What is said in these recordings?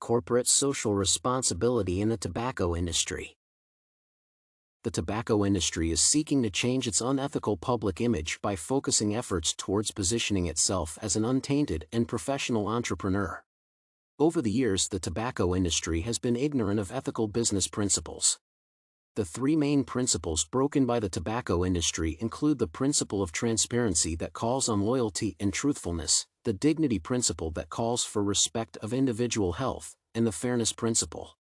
corporate social responsibility in the tobacco industry. The tobacco industry is seeking to change its unethical public image by focusing efforts towards positioning itself as an untainted and professional entrepreneur. Over the years, the tobacco industry has been ignorant of ethical business principles. The three main principles broken by the tobacco industry include the principle of transparency that calls on loyalty and truthfulness, the dignity principle that calls for respect of individual health, and the fairness principle.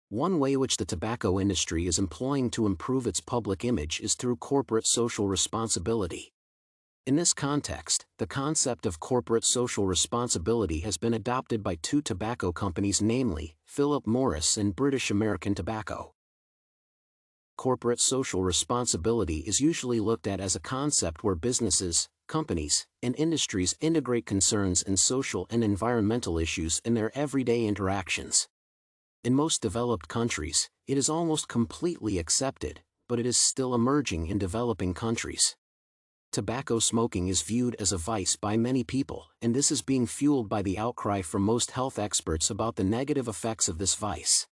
One way which the tobacco industry is employing to improve its public image is through corporate social responsibility. In this context, the concept of corporate social responsibility has been adopted by two tobacco companies, namely, Philip Morris and British American Tobacco. Corporate social responsibility is usually looked at as a concept where businesses, companies, and industries integrate concerns in social and environmental issues in their everyday interactions. In most developed countries, it is almost completely accepted, but it is still emerging in developing countries. Tobacco smoking is viewed as a vice by many people, and this is being fueled by the outcry from most health experts about the negative effects of this vice.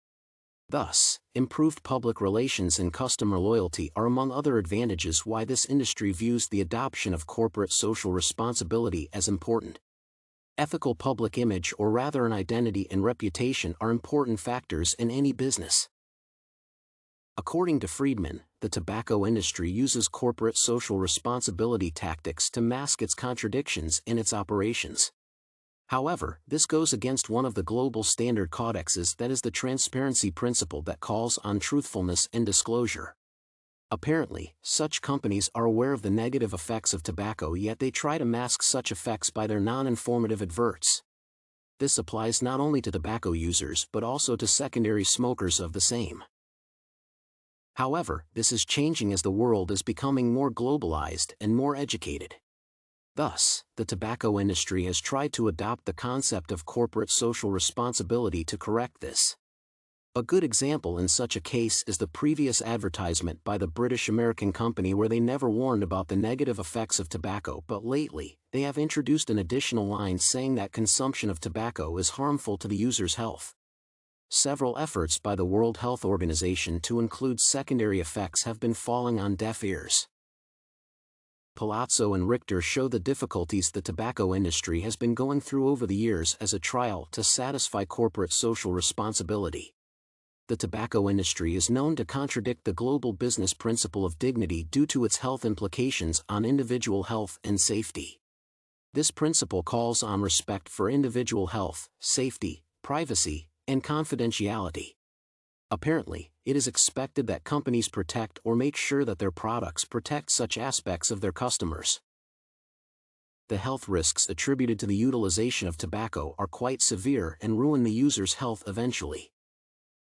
Thus, improved public relations and customer loyalty are among other advantages why this industry views the adoption of corporate social responsibility as important. Ethical public image, or rather an identity and reputation, are important factors in any business. According to Friedman, the tobacco industry uses corporate social responsibility tactics to mask its contradictions in its operations. However, this goes against one of the global standard codexes, that is the transparency principle that calls on truthfulness and disclosure. Apparently, such companies are aware of the negative effects of tobacco, yet they try to mask such effects by their non-informative adverts. This applies not only to tobacco users but also to secondary smokers of the same. However, this is changing as the world is becoming more globalized and more educated. Thus, the tobacco industry has tried to adopt the concept of corporate social responsibility to correct this. A good example in such a case is the previous advertisement by the British American company, where they never warned about the negative effects of tobacco, but lately, they have introduced an additional line saying that consumption of tobacco is harmful to the user's health. Several efforts by the World Health Organization to include secondary effects have been falling on deaf ears. Palazzo and Richter show the difficulties the tobacco industry has been going through over the years as a trial to satisfy corporate social responsibility. The tobacco industry is known to contradict the global business principle of dignity due to its health implications on individual health and safety. This principle calls on respect for individual health, safety, privacy, and confidentiality. Apparently, it is expected that companies protect or make sure that their products protect such aspects of their customers. The health risks attributed to the utilization of tobacco are quite severe and ruin the user's health eventually.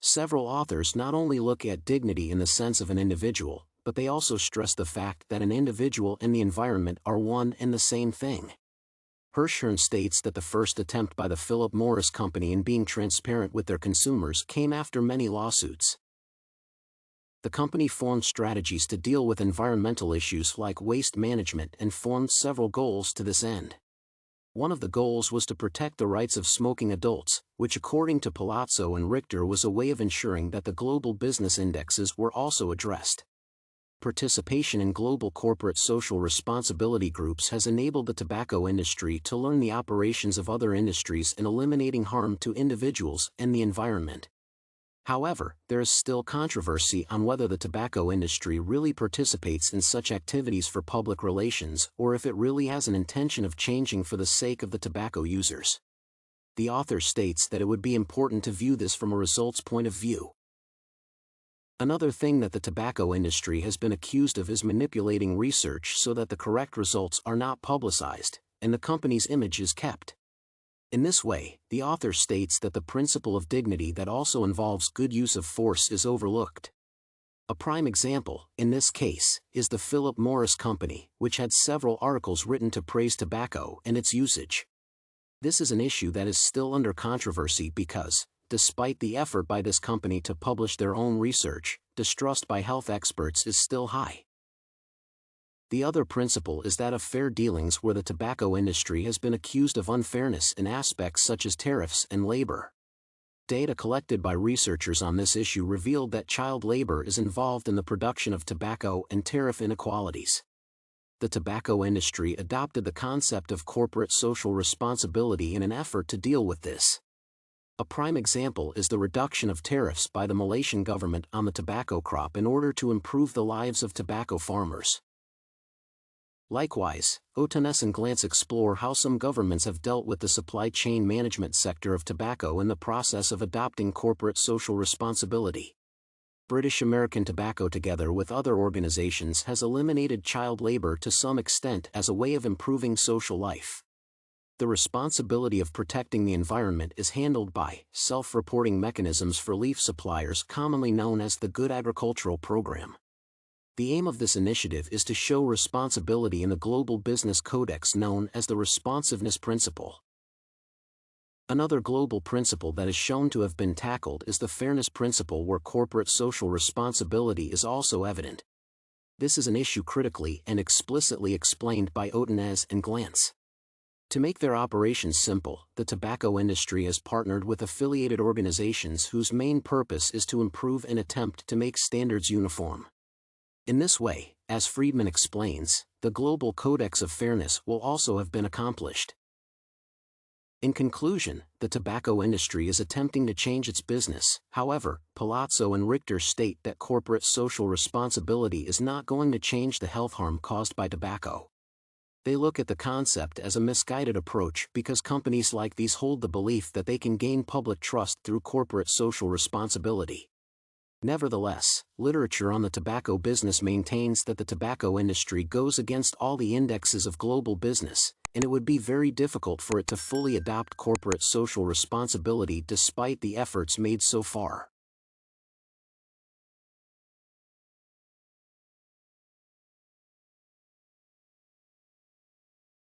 Several authors not only look at dignity in the sense of an individual, but they also stress the fact that an individual and the environment are one and the same thing. Hirschhorn states that the first attempt by the Philip Morris Company in being transparent with their consumers came after many lawsuits. The company formed strategies to deal with environmental issues like waste management and formed several goals to this end. One of the goals was to protect the rights of smoking adults, which according to Palazzo and Richter was a way of ensuring that the global business indexes were also addressed. Participation in global corporate social responsibility groups has enabled the tobacco industry to learn the operations of other industries in eliminating harm to individuals and the environment. However, there is still controversy on whether the tobacco industry really participates in such activities for public relations or if it really has an intention of changing for the sake of the tobacco users. The author states that it would be important to view this from a results point of view. Another thing that the tobacco industry has been accused of is manipulating research so that the correct results are not publicized, and the company's image is kept. In this way, the author states that the principle of dignity that also involves good use of force is overlooked. A prime example, in this case, is the Philip Morris Company, which had several articles written to praise tobacco and its usage. This is an issue that is still under controversy because, despite the effort by this company to publish their own research, distrust by health experts is still high. The other principle is that of fair dealings, where the tobacco industry has been accused of unfairness in aspects such as tariffs and labor. Data collected by researchers on this issue revealed that child labor is involved in the production of tobacco and tariff inequalities. The tobacco industry adopted the concept of corporate social responsibility in an effort to deal with this. A prime example is the reduction of tariffs by the Malaysian government on the tobacco crop in order to improve the lives of tobacco farmers. Likewise, Otanes and Glantz explore how some governments have dealt with the supply chain management sector of tobacco in the process of adopting corporate social responsibility. British American Tobacco, together with other organizations, has eliminated child labor to some extent as a way of improving social life. The responsibility of protecting the environment is handled by self-reporting mechanisms for leaf suppliers, commonly known as the Good Agricultural Program. The aim of this initiative is to show responsibility in the Global Business Codex known as the Responsiveness Principle. Another global principle that is shown to have been tackled is the Fairness Principle, where corporate social responsibility is also evident. This is an issue critically and explicitly explained by Otanes and Glantz. To make their operations simple, the tobacco industry has partnered with affiliated organizations whose main purpose is to improve and attempt to make standards uniform. In this way, as Friedman explains, the Global Codex of Fairness will also have been accomplished. In conclusion, the tobacco industry is attempting to change its business. However, Palazzo and Richter state that corporate social responsibility is not going to change the health harm caused by tobacco. They look at the concept as a misguided approach because companies like these hold the belief that they can gain public trust through corporate social responsibility. Nevertheless, literature on the tobacco business maintains that the tobacco industry goes against all the indexes of global business, and it would be very difficult for it to fully adopt corporate social responsibility despite the efforts made so far.